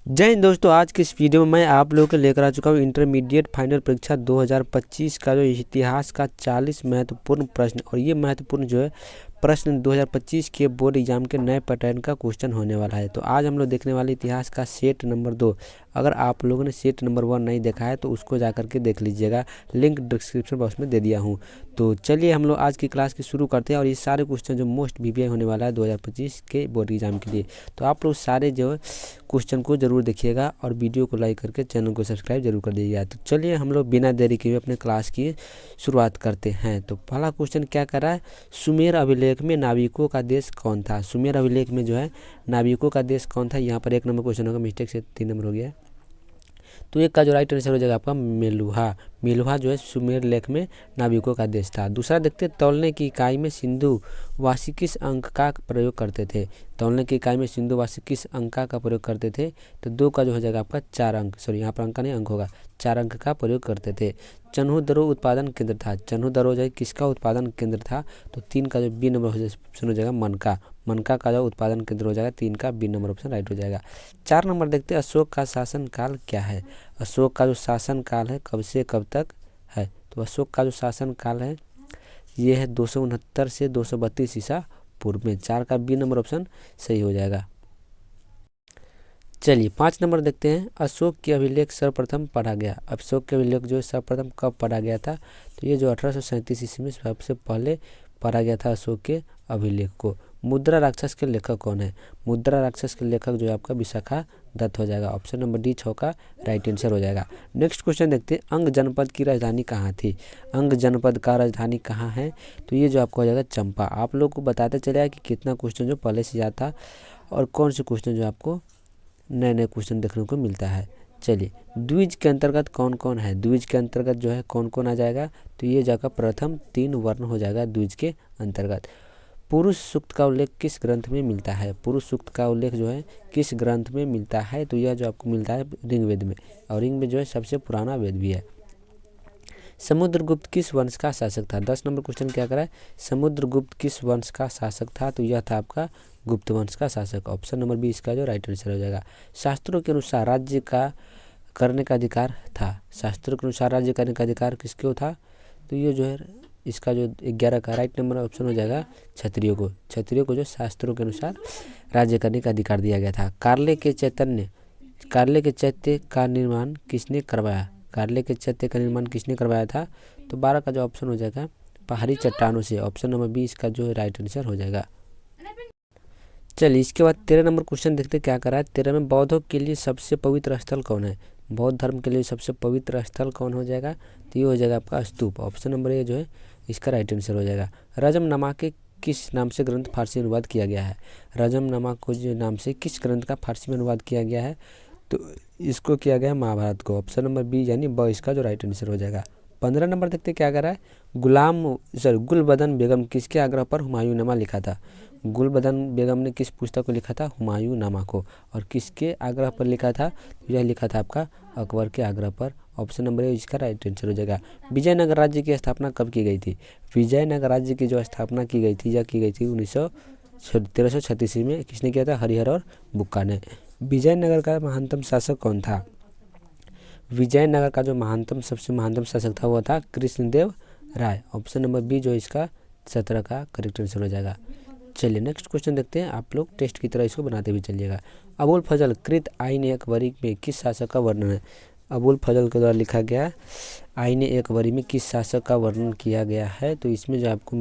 जय हिंद दोस्तों, आज के इस वीडियो में मैं आप लोगों को लेकर आ चुका हूँ इंटरमीडिएट फाइनल परीक्षा 2025 का जो इतिहास का 40 महत्वपूर्ण प्रश्न। और ये महत्वपूर्ण जो है प्रश्न 2025 के बोर्ड एग्जाम के नए पैटर्न का क्वेश्चन होने वाला है। तो आज हम लोग देखने वाले इतिहास का सेट नंबर 2। अगर आप लोगों ने सेट नंबर 1 नहीं देखा है तो उसको जा करके देख लीजिएगा, लिंक डिस्क्रिप्शन बॉक्स में दे दिया हूँ। तो चलिए हम लोग आज की क्लास की शुरू करते हैं। और ये सारे क्वेश्चन जो मोस्ट वीवीआई होने वाला है 2025 के बोर्ड एग्जाम के लिए, तो आप लोग सारे जो क्वेश्चन को जरूर देखिएगा और वीडियो को लाइक करके चैनल को सब्सक्राइब जरूर कर दीजिएगा। तो चलिए हम लोग बिना देरी के अपने क्लास की शुरुआत करते हैं। तो पहला क्वेश्चन क्या कर रहा है, सुमेर अभिलेख में नाविकों का देश कौन था। सुमेर अभिलेख में जो है नाविकों का देश कौन था। यहाँ पर 1 नंबर क्वेश्चन होगा, मिस्टेक से 3 नंबर हो गया। तो एक का जो राइट आंसर हो जाएगा आपका मेलुहा। मेलुहा जो है सुमेर लेख में नाविकों का देश था। दूसरा देखते हैं, तौलने की इकाई में सिंधु वासी किस अंक का प्रयोग करते थे। तौलने की इकाई में सिंधु वासी किस अंक का प्रयोग करते थे। तो 2 का जो हो जाएगा आपका 4 अंक, सॉरी यहाँ पर अंक नहीं, अंक होगा, 4 अंक का प्रयोग करते थे। चन्हू दरो उत्पादन केंद्र था। चन्हू दरो जो है किसका उत्पादन केंद्र था। तो 3 का जो बी नंबर ऑप्शन हो जाएगा मनका। मनका का जो उत्पादन केंद्र हो जाएगा, 3 का बी नंबर ऑप्शन राइट हो जाएगा। 4 नंबर देखते हैं, अशोक का शासन काल क्या है। अशोक का जो शासन काल है कब से कब तक है। तो अशोक का जो शासन काल है ये है 269 से 232 ईसा पूर्व में। 4 का बी नंबर ऑप्शन सही हो जाएगा। चलिए 5 नंबर देखते हैं, अशोक के अभिलेख सर्वप्रथम पढ़ा गया। अशोक के अभिलेख जो सर्वप्रथम कब पढ़ा गया था। तो ये जो 1837 ईस्वी में सबसे पहले पढ़ा गया था अशोक के अभिलेख को। मुद्रा राक्षस के लेखक कौन है। मुद्रा राक्षस के लेखक जो है आपका विशाखा दत्त हो जाएगा। ऑप्शन नंबर डी 6 का राइट आंसर हो जाएगा। नेक्स्ट क्वेश्चन देखते हैं, अंग जनपद की राजधानी कहाँ थी। अंग जनपद का राजधानी कहाँ है। तो ये जो आपको हो जाएगा चंपा। आप लोग को बताते चलेगा कि कितना क्वेश्चन जो पहले से याद था और कौन से क्वेश्चन जो आपको नए नए क्वेश्चन देखने को मिलता है। चलिए द्विज के अंतर्गत कौन कौन है। द्विज के अंतर्गत जो है कौन कौन आ जाएगा। तो ये जगह प्रथम 3 वर्ण हो जाएगा द्विज के अंतर्गत। पुरुष सूक्त का उल्लेख किस ग्रंथ में मिलता है। पुरुष सूक्त का उल्लेख जो है किस ग्रंथ में मिलता है। तो यह जो आपको मिलता है ऋग्वेद में, और ऋग्वेद जो है सबसे पुराना वेद भी है। समुद्रगुप्त किस वंश का शासक था। 10 नंबर क्वेश्चन क्या करा है, समुद्रगुप्त किस वंश का शासक था। तो यह था आपका गुप्त वंश का शासक। ऑप्शन नंबर 20 का जो राइट आंसर हो जाएगा। शास्त्रों के अनुसार राज्य का करने का अधिकार था। शास्त्रों के अनुसार राज्य करने का अधिकार किसको था। तो ये जो है इसका जो 11 का राइट नंबर ऑप्शन हो जाएगा क्षत्रियों को। क्षत्रियों को जो शास्त्रों के अनुसार राज्य करने का अधिकार दिया गया था। कार्ले के चैत्य का निर्माण किसने करवाया। कार्ले के चैत्य का निर्माण किसने करवाया था। तो 12 का जो ऑप्शन हो जाएगा पहाड़ी चट्टानों से। ऑप्शन नंबर 20 का जो राइट आंसर हो जाएगा। चलिए इसके बाद 13 नंबर क्वेश्चन देखते क्या करा है। 13 में बौद्धों के लिए सबसे पवित्र स्थल कौन है। बौद्ध धर्म के लिए सबसे पवित्र स्थल कौन हो जाएगा। तो ये हो जाएगा आपका स्तूप। ऑप्शन नंबर ए जो है इसका राइट आंसर हो जाएगा। रजमनामा के किस नाम से ग्रंथ फारसी में अनुवाद किया गया है। रजमनामा को जो नाम से किस ग्रंथ का फारसी में अनुवाद किया गया है। तो इसको किया गया है महाभारत को। ऑप्शन नंबर बी यानी ब इसका जो राइट आंसर हो जाएगा। 15 नंबर देखते क्या कर रहा है, गुलबदन बेगम किसके आग्रह पर हुमायूंनामा लिखा था। गुलबदन बेगम ने किस पुस्तक को लिखा था, हुमायूंनामा को। और किसके आग्रह पर लिखा था। यह लिखा था आपका अकबर के आग्रह पर। ऑप्शन नंबर ए इसका राइट आंसर हो जाएगा। विजयनगर राज्य की स्थापना कब की गई थी। विजयनगर राज्य की जो स्थापना की गई थी, यह की गई थी 1336 में। किसने किया था, हरिहर और बुक्का ने। विजयनगर का महानतम शासक कौन था। विजयनगर का जो सबसे महानतम शासक था वो था कृष्णदेव राय। ऑप्शन नंबर बी जो इसका 17 का करेक्ट आंसर हो जाएगा। चलिए नेक्स्ट क्वेश्चन देखते हैं, आप लोग टेस्ट की तरह इसको बनाते भी चलिएगा। अबुल फजल कृत आईन अकबरी में किस शासक का वर्णन है। अबुल फजल के द्वारा लिखा गया आईन अकबरी में किस शासक का वर्णन किया गया है। तो इसमें जो आपको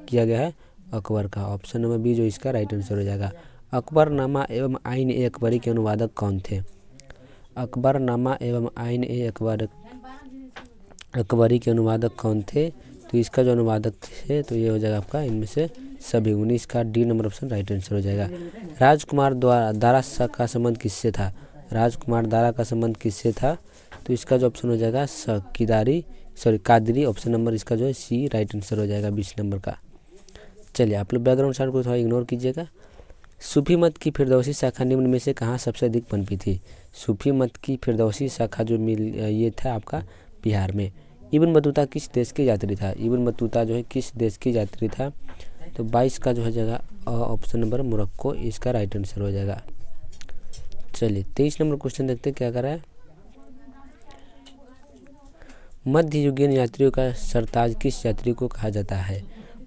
किया गया है अकबर का। ऑप्शन नंबर बी जो इसका राइट आंसर हो जाएगा। अकबरनामा एवं आईन अकबरी के अनुवादक कौन थे। अकबरनामा एवं आईन अकबरी के अनुवादक कौन थे। तो इसका जो अनुवादक थे तो ये हो जाएगा आपका इनमें से सभी 19 का D number option right answer हो जाएगा। राजकुमार दारा का संबंध किससे था। राजकुमार दारा का संबंध किससे था। तो इसका जो ऑप्शन हो जाएगा कादरी। ऑप्शन नंबर इसका जो है सी राइट आंसर हो जाएगा 20 नंबर का। चलिए आप लोग बैकग्राउंड साउंड को थोड़ा इग्नोर कीजिएगा। सूफी मत की फिरदौसी शाखा निम्न में से कहाँ सबसे अधिक पनपी थी। सूफी मत की फिरदौसी शाखा जो ये था आपका बिहार में। इब्न बतूता किस देश के यात्री था। इब्न बतूता जो है किस देश के यात्री था। तो 22 का जो हो जाएगा ऑप्शन नंबर मोरक्को, इसका राइट आंसर हो जाएगा। चलिए 23 नंबर क्वेश्चन देखते हैं क्या कर रहा है। मध्ययुगीन यात्रियों का सरताज किस यात्री को कहा जाता है?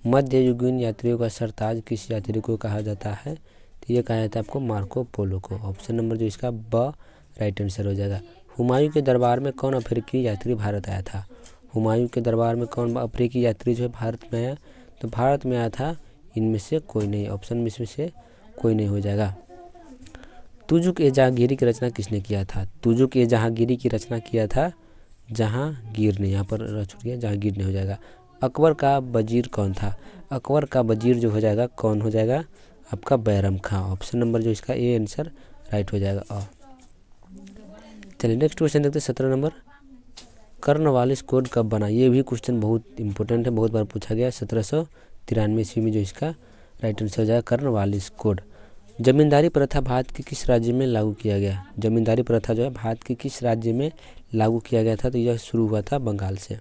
मध्ययुगीन यात्रियों का सरताज किस यात्री को कहा जाता है? तो ये कहा जाता है आपको मार्को पोलो को। ऑप्शन नंबर जो इसका ब राइट आंसर हो जाएगा। हुमायूं के दरबार में कौन अफ्रीकी यात्री भारत आया था? हुमायूं के दरबार में कौन अफ्रीकी यात्री जो है भारत में आया? तो भारत में आया था इनमें से कोई नहीं, ऑप्शन में इसमें से कोई नहीं हो जाएगा। तुजुक ए जहांगीरी की रचना किसने किया था? तुजुक ए जहांगीरी की रचना किया था जहांगीर ने, यहाँ पर छूट गया, जहांगीर ने हो जाएगा। अकबर का वजीर कौन था? अकबर का वजीर जो हो जाएगा कौन हो जाएगा आपका बैरम खां। ऑप्शन नंबर जो इसका ए आंसर राइट हो जाएगा। चलिए नेक्स्ट क्वेश्चन देखते हैं 17 नंबर। कर्नवालिस कोड कब बना? ये भी क्वेश्चन बहुत इंपॉर्टेंट है, बहुत बार पूछा गया। 1793 ईस्वी में जो इसका राइट आंसर हो जाएगा कर्नवालिस कोड। जमींदारी प्रथा भारत के किस राज्य में लागू किया गया? जमींदारी प्रथा जो है भारत के किस राज्य में लागू किया गया था? तो यह शुरू हुआ था बंगाल से।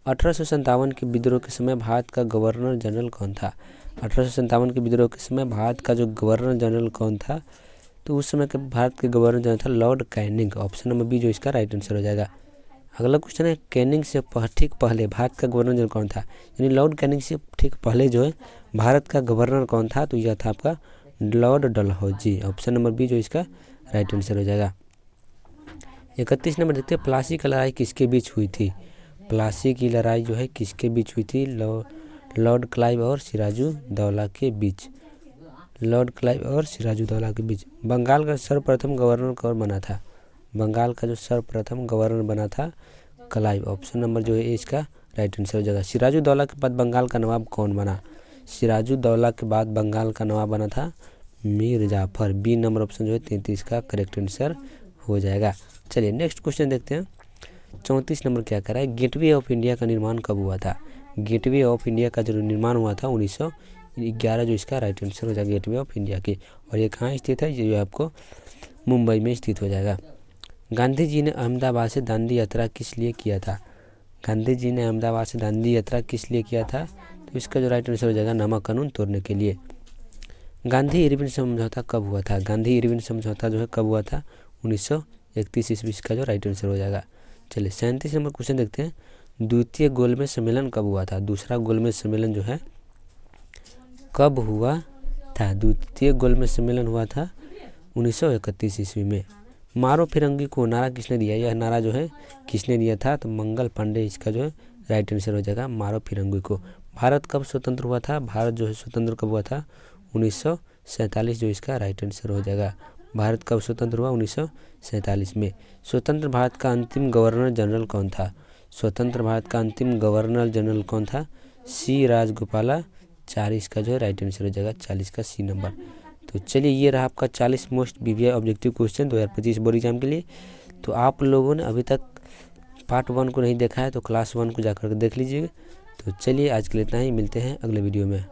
1857 के विद्रोह के समय भारत का गवर्नर जनरल कौन था? 1857 के विद्रोह के समय भारत का जो गवर्नर जनरल कौन था? तो उस समय के भारत के गवर्नर जनरल था lord Canning. Option number B जो इसका राइट आंसर हो जाएगा। अगला क्वेश्चन है कैनिंग से ठीक पहले भारत का गवर्नर जनरल कौन था? यानी लॉर्ड कैनिंग से ठीक पहले जो है भारत का गवर्नर कौन था? तो यह था आपका lord Dalhousie. Option number B जो इसका राइट आंसर हो जाएगा। 31 नंबर देखते हैं प्लासी की लड़ाई किसके बीच हुई थी? प्लासी की लड़ाई जो है किसके बीच हुई थी? लॉर्ड क्लाइव और सिराजुद्दौला के बीच। लॉर्ड क्लाइव और सिराजुद्दौला के बीच। बंगाल का सर्वप्रथम गवर्नर कौन बना था? बंगाल का जो सर्वप्रथम गवर्नर बना था क्लाइव। ऑप्शन नंबर जो है इसका राइट आंसर हो जाएगा। सिराजुद्दौला के बाद बंगाल का नवाब कौन बना? सिराजुद्दौला के बाद बंगाल का नवाब बना था Mir Jafar. B number option जो है 33 का करेक्ट आंसर हो जाएगा। चलिए नेक्स्ट क्वेश्चन देखते हैं। 34 नंबर क्या कर रहा है? गेटवे ऑफ इंडिया का निर्माण कब हुआ था? गेटवे ऑफ इंडिया का जो निर्माण हुआ था 1911 जो इसका राइट आंसर हो जाएगा गेटवे ऑफ इंडिया की। और ये कहाँ स्थित है? ये आपको मुंबई में स्थित हो जाएगा। गांधी जी ने अहमदाबाद से दांडी यात्रा किस लिए किया था? गांधी जी ने अहमदाबाद से दांडी यात्रा किस लिए किया था? तो इसका जो राइट आंसर हो जाएगा नमक कानून तोड़ने के लिए। गांधी इरविन समझौता कब हुआ था? गांधी इरविन समझौता जो है कब हुआ था? 1931 ईस्वी का जो राइट आंसर हो जाएगा। चलिए 37 नंबर क्वेश्चन देखते हैं। द्वितीय गोलमेज सम्मेलन कब हुआ था? दूसरा गोलमेज सम्मेलन जो है कब हुआ था? द्वितीय गोलमेज सम्मेलन हुआ था 1931 ईस्वी में। मारो फिरंगी को नारा किसने दिया? यह नारा जो है किसने दिया था? तो मंगल पांडे इसका जो है राइट आंसर हो जाएगा मारो फिरंगी को। भारत कब स्वतंत्र हुआ था? भारत जो है स्वतंत्र कब हुआ था? 1947 जो इसका राइट आंसर हो जाएगा। भारत कब स्वतंत्र हुआ? 1947 में। स्वतंत्र भारत का अंतिम गवर्नर जनरल कौन था? स्वतंत्र भारत का अंतिम गवर्नर जनरल कौन था? सी राजगोपालाचारी इसका जो है राइट आंसर हो जाएगा 40 का सी नंबर। तो चलिए ये रहा आपका 40 most BVI objective question 2025 board exam के लिए। तो आप लोगों ने अभी तक पार्ट 1 को नहीं देखा है तो क्लास 1 को जाकर के देख लीजिएगा। तो चलिए आज के लिए इतना ही, मिलते हैं अगले वीडियो में।